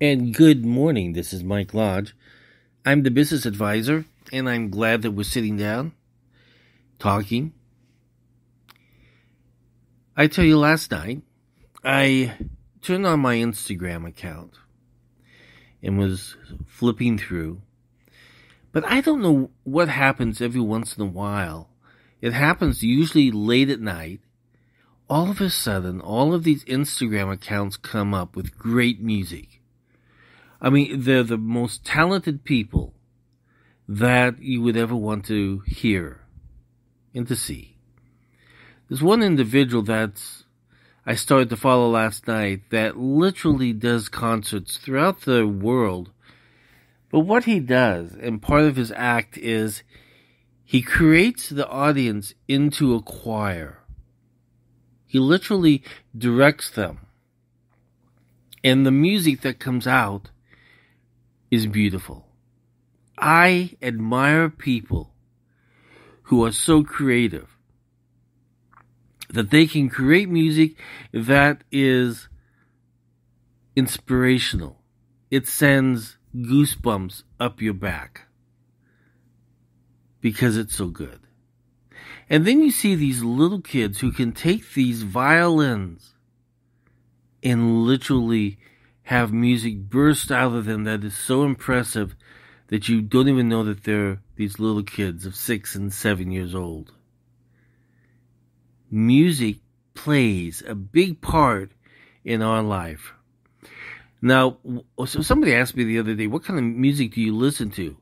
And good morning. This is Mike Lodge. I'm the business advisor, and I'm glad that we're sitting down, talking. I tell you, last night, I turned on my Instagram account and was flipping through. But I don't know what happens every once in a while. It happens usually late at night. All of a sudden, all of these Instagram accounts come up with great music. I mean, they're the most talented people that you would ever want to hear and to see. There's one individual that I started to follow last night that literally does concerts throughout the world. But what he does, and part of his act, is he creates the audience into a choir. He literally directs them. And the music that comes out is beautiful. I admire people who are so creative that they can create music that is inspirational. It sends goosebumps up your back because it's so good. And then you see these little kids who can take these violins and literally have music burst out of them that is so impressive that you don't even know that they're these little kids of 6 and 7 years old. Music plays a big part in our life. Now, so somebody asked me the other day, what kind of music do you listen to?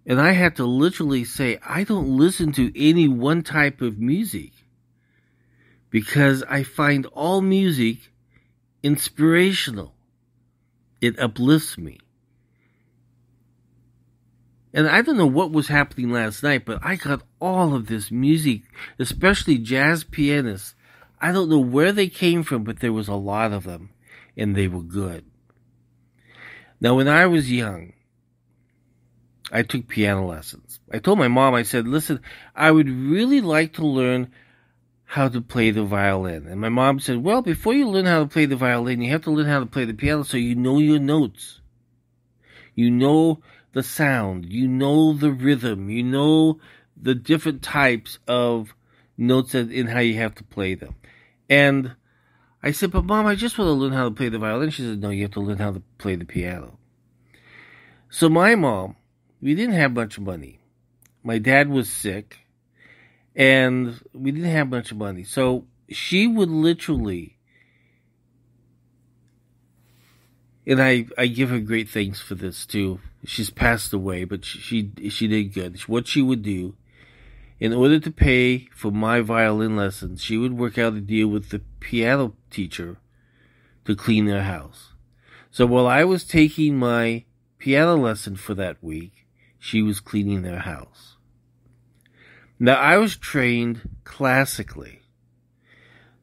And I had to literally say, I don't listen to any one type of music because I find all music inspirational. It uplifts me. And I don't know what was happening last night, but I got all of this music, especially jazz pianists. I don't know where they came from, but there was a lot of them, and they were good. Now, when I was young, I took piano lessons. I told my mom, I said, listen, I would really like to learn how to play the violin. And my mom said, well, before you learn how to play the violin, you have to learn how to play the piano so you know your notes. You know the sound. You know the rhythm. You know the different types of notes and how you have to play them. And I said, but Mom, I just want to learn how to play the violin. She said, no, you have to learn how to play the piano. So my mom, we didn't have much money. My dad was sick. And we didn't have much money. So she would literally, and I give her great thanks for this too. She's passed away, but she did good. What she would do, in order to pay for my violin lessons, she would work out a deal with the piano teacher to clean their house. So while I was taking my piano lesson for that week, she was cleaning their house. Now, I was trained classically,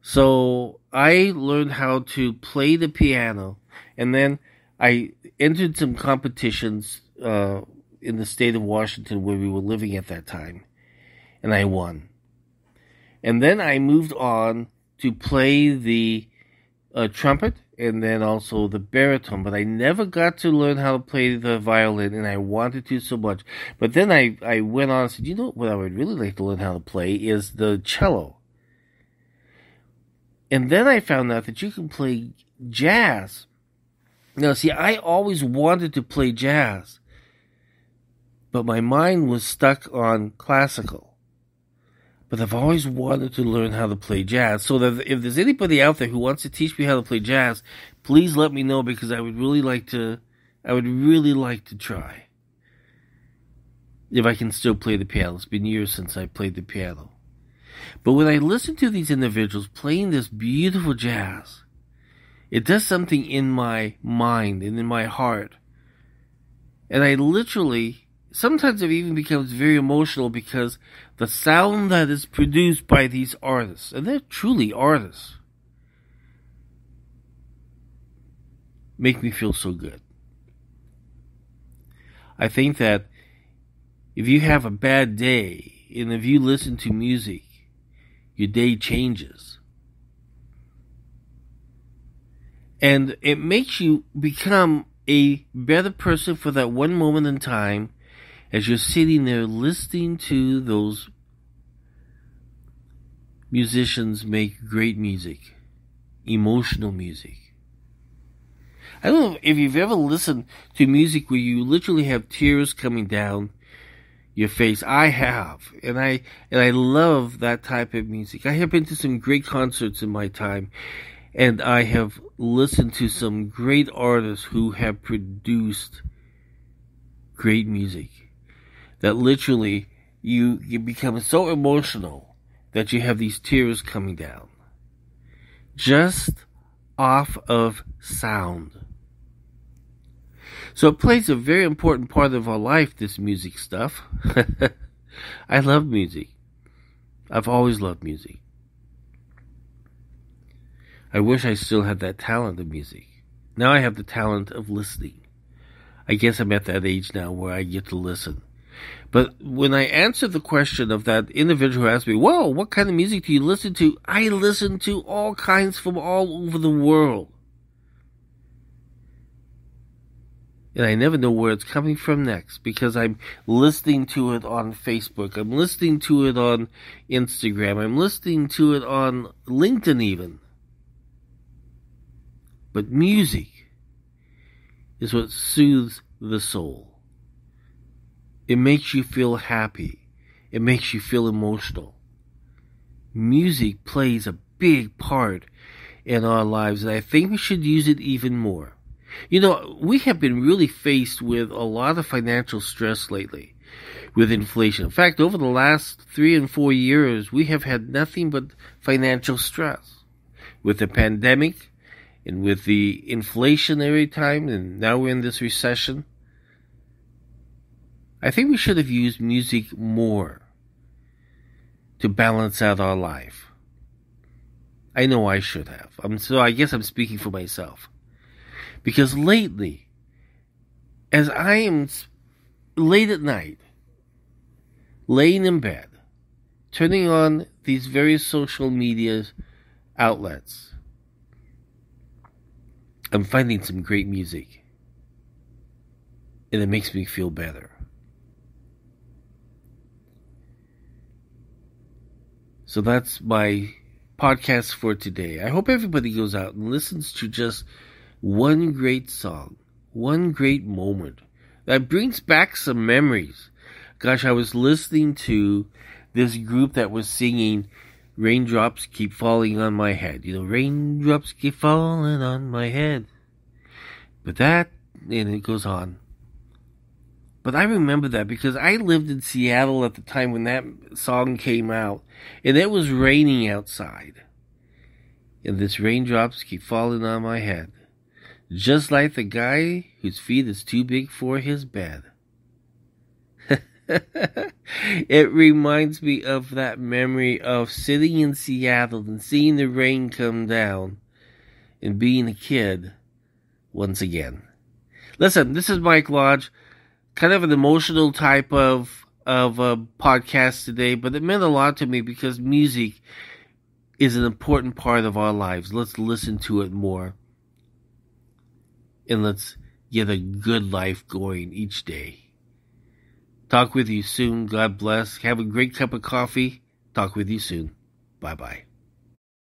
so I learned how to play the piano, and then I entered some competitions in the state of Washington where we were living at that time, and I won. And then I moved on to play the trumpet and then also the baritone, but I never got to learn how to play the violin, and I wanted to so much. But then I went on and said, you know what I would really like to learn how to play is the cello. And then I found out that you can play jazz. Now, see, I always wanted to play jazz, but my mind was stuck on classical. But I've always wanted to learn how to play jazz. So that if there's anybody out there who wants to teach me how to play jazz, please let me know because I would really like to try. If I can still play the piano. It's been years since I played the piano. But when I listen to these individuals playing this beautiful jazz, it does something in my mind and in my heart. And I literally, sometimes it even becomes very emotional because the sound that is produced by these artists, and they're truly artists, make me feel so good. I think that if you have a bad day, and if you listen to music, your day changes. And it makes you become a better person for that one moment in time as you're sitting there listening to those musicians make great music, emotional music. I don't know if you've ever listened to music where you literally have tears coming down your face. I have, and I love that type of music. I have been to some great concerts in my time, and I have listened to some great artists who have produced great music that literally you become so emotional that you have these tears coming down just off of sound. So it plays a very important part of our life, this music stuff. I love music. I've always loved music. I wish I still had that talent of music. Now I have the talent of listening. I guess I'm at that age now where I get to listen. But when I answered the question of that individual who asked me, "Whoa, what kind of music do you listen to?" I listen to all kinds from all over the world. And I never know where it's coming from next because I'm listening to it on Facebook. I'm listening to it on Instagram. I'm listening to it on LinkedIn even. But music is what soothes the soul. It makes you feel happy. It makes you feel emotional. Music plays a big part in our lives, and I think we should use it even more. You know, we have been really faced with a lot of financial stress lately with inflation. In fact, over the last 3 and 4 years, we have had nothing but financial stress. With the pandemic and with the inflationary time, and now we're in this recession, I think we should have used music more to balance out our life. I know I should have. So I guess I'm speaking for myself. Because lately, as I am late at night, laying in bed, turning on these various social media outlets, I'm finding some great music. And it makes me feel better. So that's my podcast for today. I hope everybody goes out and listens to just one great song, one great moment that brings back some memories. Gosh, I was listening to this group that was singing Raindrops Keep Falling on My Head. You know, raindrops keep falling on my head. But that, and it goes on. But I remember that because I lived in Seattle at the time when that song came out, and it was raining outside. And this raindrops keep falling on my head. Just like the guy whose feet is too big for his bed. It reminds me of that memory of sitting in Seattle and seeing the rain come down and being a kid once again. Listen, this is Mike Lodge. Kind of an emotional type of a podcast today, but it meant a lot to me because music is an important part of our lives. Let's listen to it more. And let's get a good life going each day. Talk with you soon. God bless. Have a great cup of coffee. Talk with you soon. Bye-bye.